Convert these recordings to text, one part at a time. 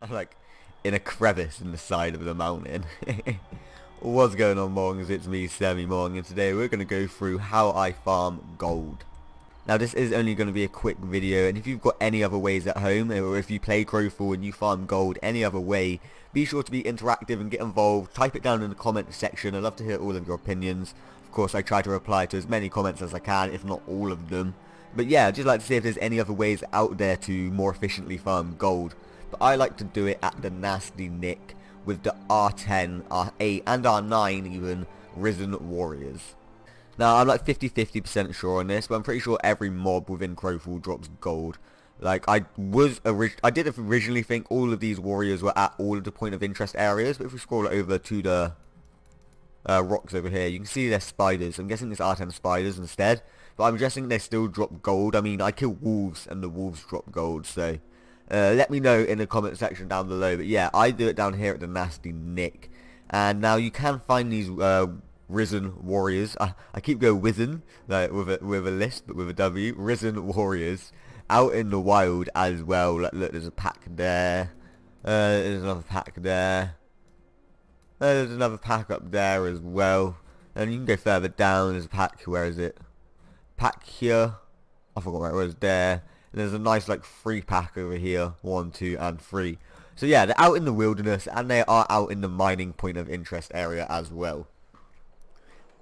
I'm like in a crevice in the side of the mountain. What's going on, Mongs? It's me, SemiMong, and today we're going to go through how I farm gold. Now this is only going to be a quick video, and if you've got any other ways at home, or if you play Crowfall and you farm gold any other way, be sure to be interactive and get involved. Type it down in the comment section. I'd love to hear all of your opinions. Of course, I try to reply to as many comments as I can, if not all of them. But yeah, I'd just like to see if there's any other ways out there to more efficiently farm gold. But I like to do it at the nasty nick with the R10, R8 and R9 even Risen Warriors. Now I'm like 50% sure on this, but I'm pretty sure every mob within Crowfall drops gold. Like I did originally think all of these warriors were at all of the point of interest areas, but if we scroll over to the rocks over here, you can see they're spiders. I'm guessing it's R10 spiders instead, but I'm guessing they still drop gold. I mean, I kill wolves and the wolves drop gold, so let me know in the comment section down below. But yeah, I do it down here at the nasty nick. And now you can find these Risen Warriors. I keep going Wizen, like with a list, but with a W. Risen Warriors out in the wild as well. Like, look, there's a pack there. There's another pack there. There's another pack up there as well. And you can go further down. There's a pack. Where is it? Pack here. I forgot where it was. There. And there's a nice like 3 pack over here. 1, 2, and 3. So yeah, they're out in the wilderness, and they are out in the mining point of interest area as well.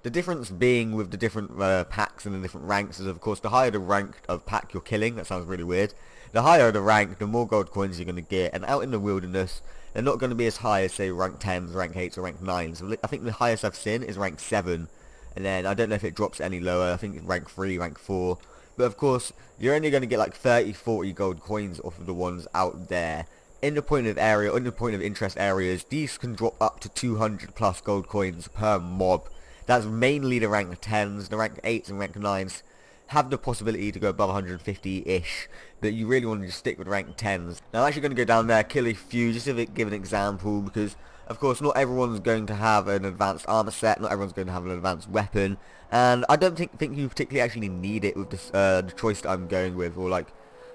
The difference being with the different packs and the different ranks is, of course, the higher the rank of pack you're killing. That sounds really weird. The higher the rank, the more gold coins you're going to get. And out in the wilderness, they're not going to be as high as, say, rank 10s, rank 8s, or rank 9s. I think the highest I've seen is rank 7. And then I don't know if it drops any lower. I think it's rank 3, rank 4. But, of course, you're only going to get like 30, 40 gold coins off of the ones out there. In the point of area, in the point of interest areas, these can drop up to 200 plus gold coins per mob. That's mainly the rank 10s, the rank 8s and rank 9s have the possibility to go above 150-ish, but you really want to just stick with rank 10s. Now I'm actually going to go down there, kill a few, just to give an example, because of course not everyone's going to have an advanced armor set, not everyone's going to have an advanced weapon, and I don't think you particularly actually need it with this, the choice that I'm going with, or like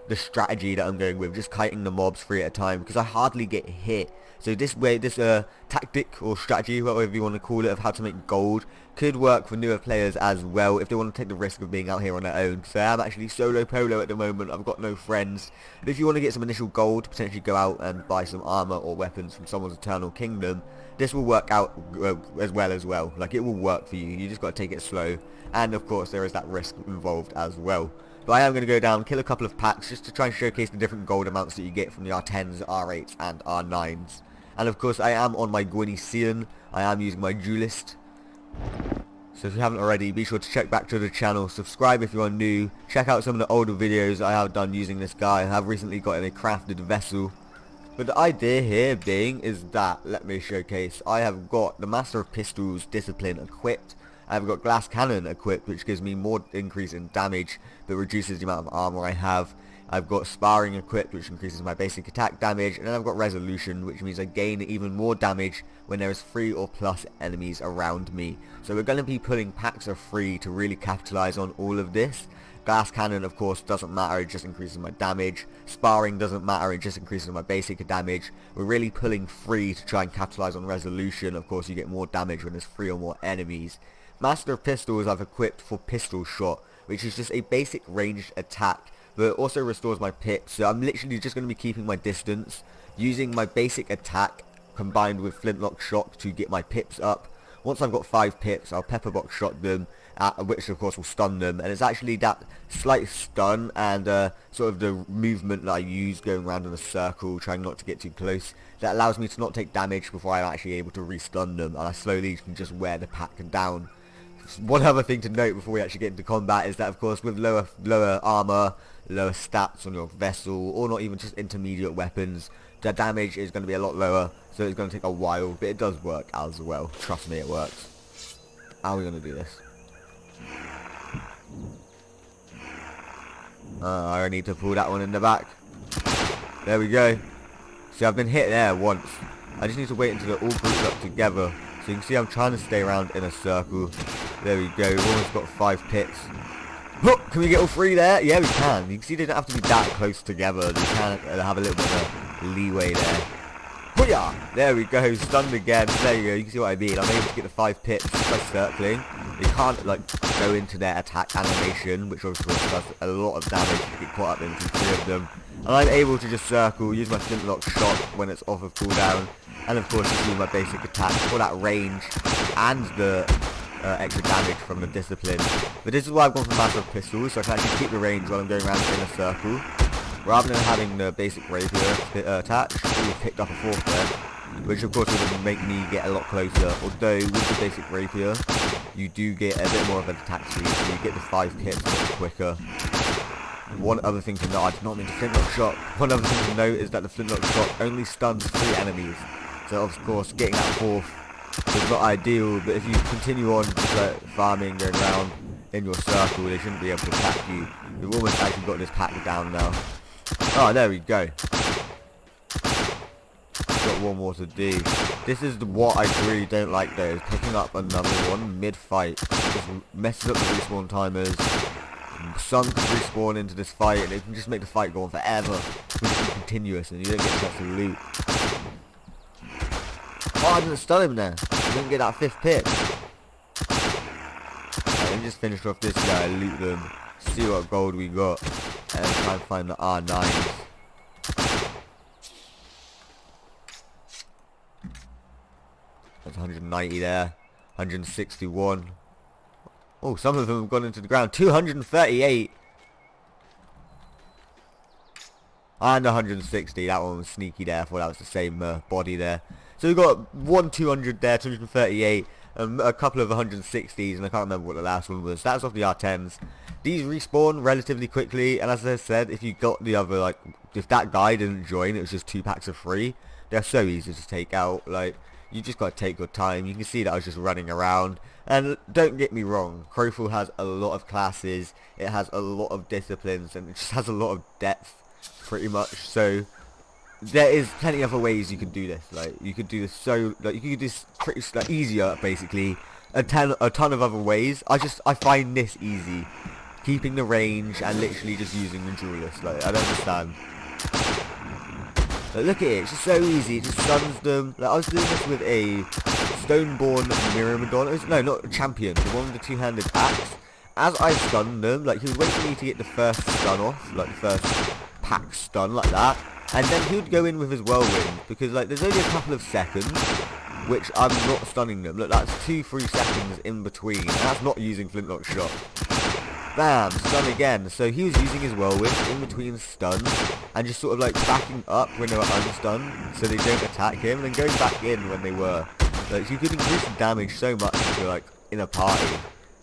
the strategy that I'm going with, just kiting the mobs 3 at a time, because I hardly get hit. So this way, this tactic or strategy, whatever you want to call it, of how to make gold could work for newer players as well, if they want to take the risk of being out here on their own. So I'm actually solo polo at the moment. I've got no friends. But if you want to get some initial gold, potentially go out and buy some armor or weapons from someone's Eternal Kingdom, this will work out as well. Like, it will work for you. You just got to take it slow. And of course, there is that risk involved as well. But I am going to go down, kill a couple of packs, just to try and showcase the different gold amounts that you get from the R10s, R8s, and R9s. And of course, I am on my Gwynny Cian. I am using my duelist. So if you haven't already, be sure to check back to the channel, subscribe if you are new, check out some of the older videos I have done using this guy. I have recently gotten a crafted vessel. But the idea here being is that, let me showcase, I have got the Master of Pistols Discipline equipped. I've got Glass Cannon equipped, which gives me more increase in damage, but reduces the amount of armor I have. I've got Sparring equipped, which increases my basic attack damage, and then I've got Resolution, which means I gain even more damage when there is 3 or plus enemies around me. So we're going to be pulling packs of 3 to really capitalize on all of this. Glass Cannon, of course, doesn't matter, it just increases my damage. Sparring doesn't matter, it just increases my basic damage. We're really pulling 3 to try and capitalize on Resolution. Of course, you get more damage when there's 3 or more enemies. Master of Pistols I've equipped for Pistol Shot, which is just a basic ranged attack, but it also restores my pips. So I'm literally just going to be keeping my distance, using my basic attack combined with Flintlock Shock to get my pips up. Once I've got 5 pips, I'll Pepperbox Shot them, which of course will stun them, and it's actually that slight stun and sort of the movement that I use going around in a circle, trying not to get too close, that allows me to not take damage before I'm actually able to restun them, and I slowly can just wear the pack down. One other thing to note before we actually get into combat is that, of course, with lower armor, lower stats on your vessel, or not even just intermediate weapons, the damage is going to be a lot lower, so it's going to take a while, but it does work as well. Trust me, it works. How are we going to do this? I need to pull that one in the back. There we go. See, I've been hit there once. I just need to wait until they're all grouped up together. So you can see I'm trying to stay around in a circle. There we go, we've almost got 5 pits. Oh, can we get all 3 there? Yeah, we can. You can see they don't have to be that close together. They can have a little bit of leeway there. Booyah! There we go, stunned again. There you go, you can see what I mean. I'm able to get the 5 pips by circling. They can't like go into their attack animation, which of course does a lot of damage to get caught up into 3 of them. And I'm able to just circle, use my flintlock shot when it's off of cooldown. And of course just use my basic attack for that range and the extra damage from the discipline. But this is why I've gone for massive pistols, so I can actually keep the range while I'm going around in a circle. Rather than having the basic rapier attached, we picked up a 4th there, which of course would make me get a lot closer. Although with the basic rapier, you do get a bit more of an attack speed, so you get the 5 pips much quicker. One other thing to note, I did not mean to flintlock shot. One other thing to note is that the flintlock shot only stuns 3 enemies. So of course getting that 4th is not ideal, but if you continue on just like farming, going around in your circle, they shouldn't be able to attack you. We've almost actually got this pack down now. Oh, there we go. Got one more to do. This is what I really don't like though, is picking up another one mid-fight. Just messes up the respawn timers. Some can respawn into this fight and it can just make the fight go on forever. It's continuous and you don't get a chance to loot. Oh, I didn't stun him there. I didn't get that 5th pip. Right, let me just finish off this guy, loot them, see what gold we got, and try and find the R9s. That's 190 there, 161. Oh, some of them have gone into the ground. 238. And 160. That one was sneaky there. I thought that was the same body there. So we've got one 200 there, 238, a couple of 160s, and I can't remember what the last one was. That's off the R10s. These respawn relatively quickly, and as I said, if you got the other, like, if that guy didn't join, it was just 2 packs of free. They're so easy to take out. Like, you just got to take your time. You can see that I was just running around. And don't get me wrong, Crowfall has a lot of classes, it has a lot of disciplines, and it just has a lot of depth, pretty much. So there is plenty of other ways you can do this. Like, you could do this so, like, you could do this pretty like, easier, basically. A ton of other ways. I find this easy, keeping the range and literally just using the duelist. Like, I don't understand. Like, look at it, it's just so easy, it just stuns them. Like, I was doing this with a Stoneborn Myrmidon, no, not Champion, the one with the 2-handed axe. As I stunned them, like, he was waiting for me to get the first stun off, like the first pack stun, like that. And then he would go in with his whirlwind, because, like, there's only a couple of seconds, which I'm not stunning them. Look, that's 2-3 seconds in between, and that's not using flintlock shot. Bam, stun again. So he was using his whirlwind in between stuns and just sort of like backing up when they were unstunned so they don't attack him, and then going back in when they were. Like, so you could increase the damage so much if you're like in a party.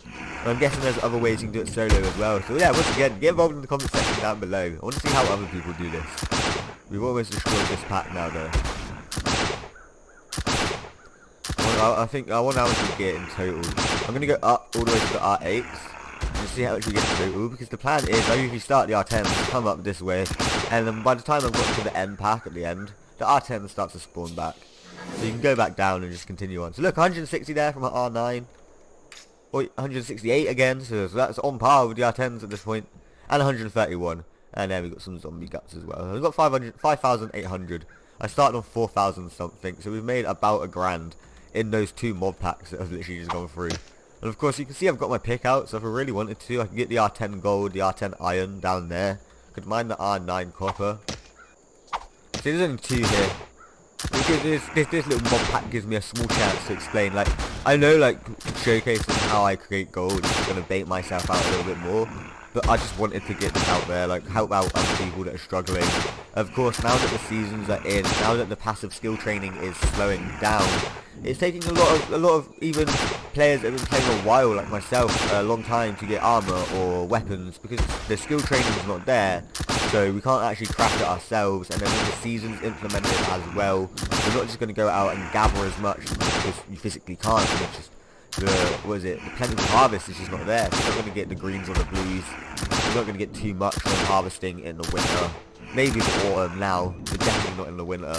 And I'm guessing there's other ways you can do it solo as well. So yeah, once again, get involved in the comment section down below. I want to see how other people do this. We've almost destroyed this pack now though. I think I wonder how much we get in total. I'm going to go up all the way to the R8s. And see how much we get in total, because the plan is I usually start the R10, come up this way, and then by the time I've got to the end pack at the end, the R10 starts to spawn back. So you can go back down and just continue on. So look, 160 there from an R9. Or 168 again, so that's on par with the R10s at this point. And 131. And then we've got some zombie guts as well. We've got 5,800. I started on 4,000 something, so we've made about $1,000 in those 2 mob packs that have literally just gone through. And of course you can see I've got my pick out, so if I really wanted to, I can get the R10 gold, the R10 iron down there. I could mine the R9 copper. See, there's only 2 here. This little mob pack gives me a small chance to explain. Like, I know, like, showcasing how I create gold is going to bait myself out a little bit more, but I just wanted to get this out there, like, help out other people that are struggling. Of course, now that the seasons are in, now that the passive skill training is slowing down, it's taking a lot of even players that have been playing a while, like myself, a long time to get armor or weapons, because the skill training is not there. So we can't actually craft it ourselves, and then with the seasons implemented as well, we're not just going to go out and gather as much because you physically can't. And it's just the plentiful harvest is just not there. So you're not going to get the greens or the blues. You're not going to get too much from harvesting in the winter. Maybe the autumn now, but definitely not in the winter.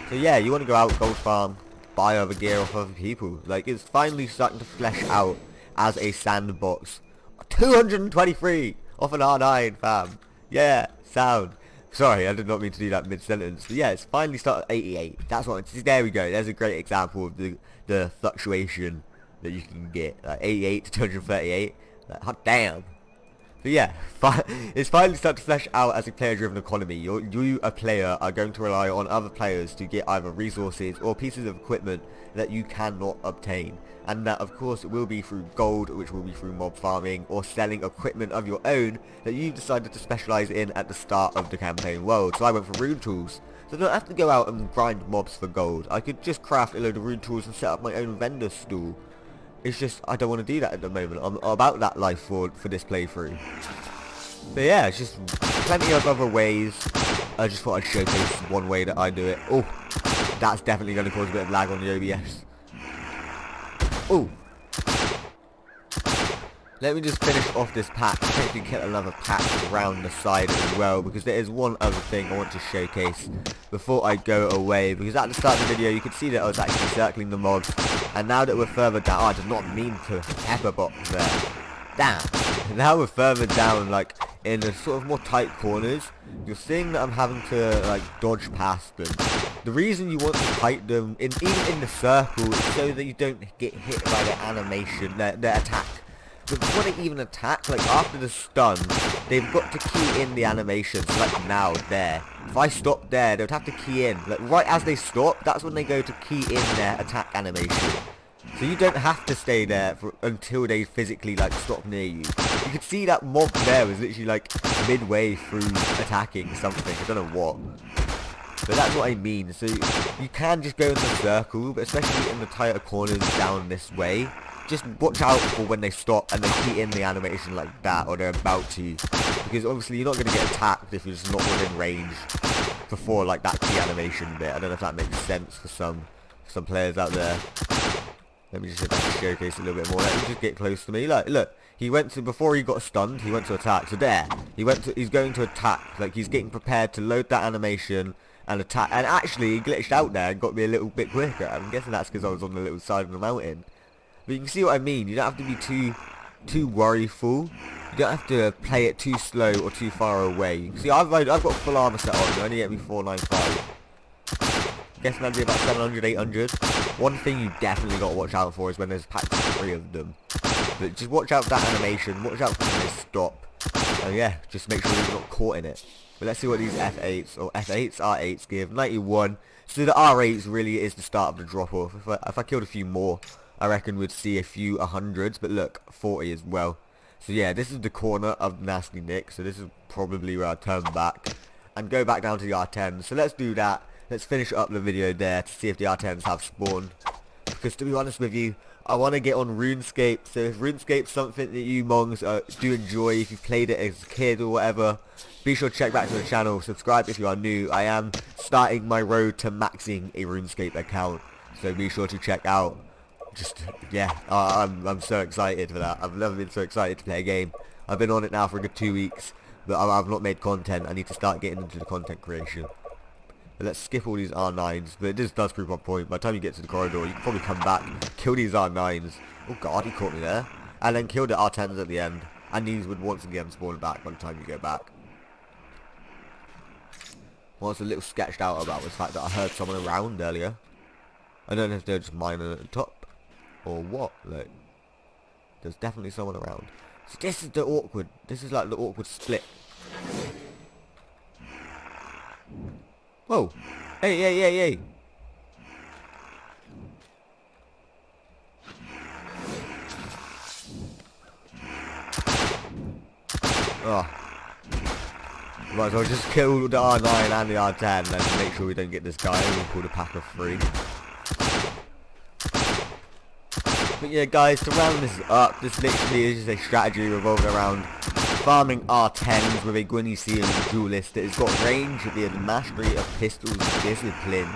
So yeah, you want to go out, gold farm, buy other gear off other people. Like, it's finally starting to flesh out as a sandbox. 223 off an R9, fam. Yeah, sound. Sorry, I did not mean to do that mid-sentence. But yeah, it's finally started at 88. That's what. There we go. There's a great example of the fluctuation that you can get. Like 88 to 238. Like, hot damn. But yeah, it's finally started to flesh out as a player-driven economy. You, a player, are going to rely on other players to get either resources or pieces of equipment that you cannot obtain. And that, of course, will be through gold, which will be through mob farming, or selling equipment of your own that you decided to specialize in at the start of the campaign world. So I went for rune tools. So I don't have to go out and grind mobs for gold. I could just craft a load of rune tools and set up my own vendor stall. It's just, I don't want to do that at the moment. I'm about that life for this playthrough. But yeah, it's just plenty of other ways. I just thought I'd showcase one way that I do it. Oh, that's definitely going to cause a bit of lag on the OBS. Oh. Let me just finish off this pack. Hopefully get another pack around the side as well, because there is one other thing I want to showcase before I go away. Because at the start of the video you could see that I was actually circling the mobs, and now that we're further down, I did not mean to pepper box there. Damn. Now we're further down, like in the sort of more tight corners, you're seeing that I'm having to like dodge past them. The reason you want to fight them, even in the circle, is so that you don't get hit by their animation, their attack. But before they even attack, like after the stun, they've got to key in the animation. So like now, there. If I stop there, they would have to key in. Like right as they stop, that's when they go to key in their attack animation. So you don't have to stay there until they physically like stop near you. You could see that mob there was literally like midway through attacking something. I don't know what. But that's what I mean. So you can just go in the circle, but especially in the tighter corners down this way, just watch out for when they stop and they key in the animation like that, or they're about to. Because obviously you're not going to get attacked if you're just not within range before like that key animation bit. I don't know if that makes sense for some players out there. Let me just see if I can showcase a little bit more. Let me just get close to me. Like, look, he went to, before he got stunned, he went to attack. So there, he's going to attack. Like, he's getting prepared to load that animation and attack. And actually, he glitched out there and got me a little bit quicker. I'm guessing that's because I was on the little side of the mountain. But you can see what I mean. You don't have to be too worryful. You don't have to play it too slow or too far away. You can see I've got full armor set on. It only get me 495. Guessing that'd be about 700, 800. One thing you definitely got to watch out for is when there's packs of 3 of them. But just watch out for that animation. Watch out for when they stop. And yeah, just make sure you're not caught in it. But let's see what these F8s or F8s, R8s give. 91. So the R8s really is the start of the drop-off. If I killed a few more, I reckon we'd see a few 100s. But look, 40 as well. So yeah, this is the corner of Nasty Nick. So this is probably where I turn back and go back down to the R10s. So let's do that. Let's finish up the video there to see if the R10s have spawned. Because to be honest with you, I want to get on RuneScape. So if RuneScape's something that you Mongs do enjoy, if you've played it as a kid or whatever, be sure to check back to the channel. Subscribe if you are new. I am starting my road to maxing a RuneScape account. So be sure to check out. Just, yeah, I'm so excited for that. I've never been so excited to play a game. I've been on it now for a good 2 weeks. But I've not made content. I need to start getting into the content creation. But let's skip all these R9s, but this does prove my point. By the time you get to the corridor, you can probably come back, kill these R9s. Oh god, he caught me there. And then kill the R10s at the end. And these would once again spawn back by the time you go back. What's a little sketched out about was the fact that I heard someone around earlier. I don't know if they're just mining at the top, or what. Like, there's definitely someone around. So this is this is like the awkward split. Whoa! Hey! Oh. Might as well just kill the R9 and the R10 and make sure we don't get this guy. We'll pull the pack of 3. But yeah, guys, to round this up, this literally is just a strategy revolving around farming R10s with a Gwynisian duelist that has got range via the mastery of pistols and discipline.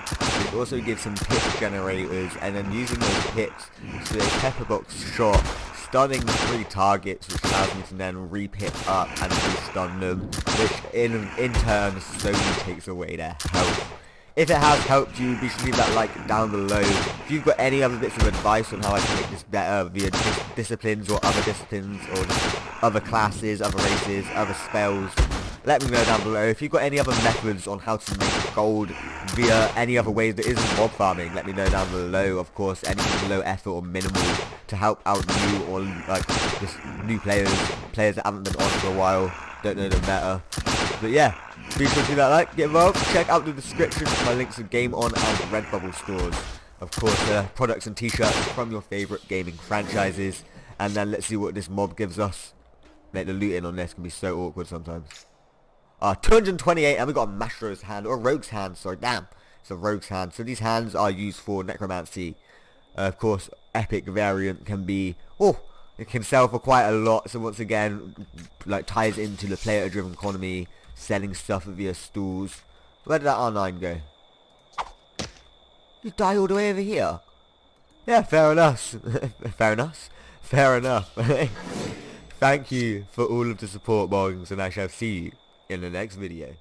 It also gives some pit generators, and then using those pits to a pepperbox shot, stunning the 3 targets, which allows me to then re-pit up and re-stun them, which in turn slowly takes away their health. If it has helped you, be sure to leave that like down below. If you've got any other bits of advice on how I can make this better via disciplines or other disciplines or just other classes, other races, other spells, let me know down below. If you've got any other methods on how to make gold via any other ways that isn't mob farming, let me know down below. Of course, anything low effort or minimal to help out new or like just new players that haven't been on for a while, don't know the meta. But yeah, be sure to do that like, get involved, check out the description for my links to Game On and Redbubble stores. Of course, products and t-shirts from your favourite gaming franchises. And then let's see what this mob gives us. Mate, the looting on this can be so awkward sometimes. 228, and we got a Mastro's hand, or a Rogue's hand, sorry, damn. It's a Rogue's hand. So these hands are used for necromancy. Of course, epic variant can be, it can sell for quite a lot. So once again, like ties into the player-driven economy, selling stuff via stools. Where did that R9 go? You die all the way over here? Yeah, fair enough. Fair enough. Fair enough. Thank you for all of the support, Mongs, and I shall see you in the next video.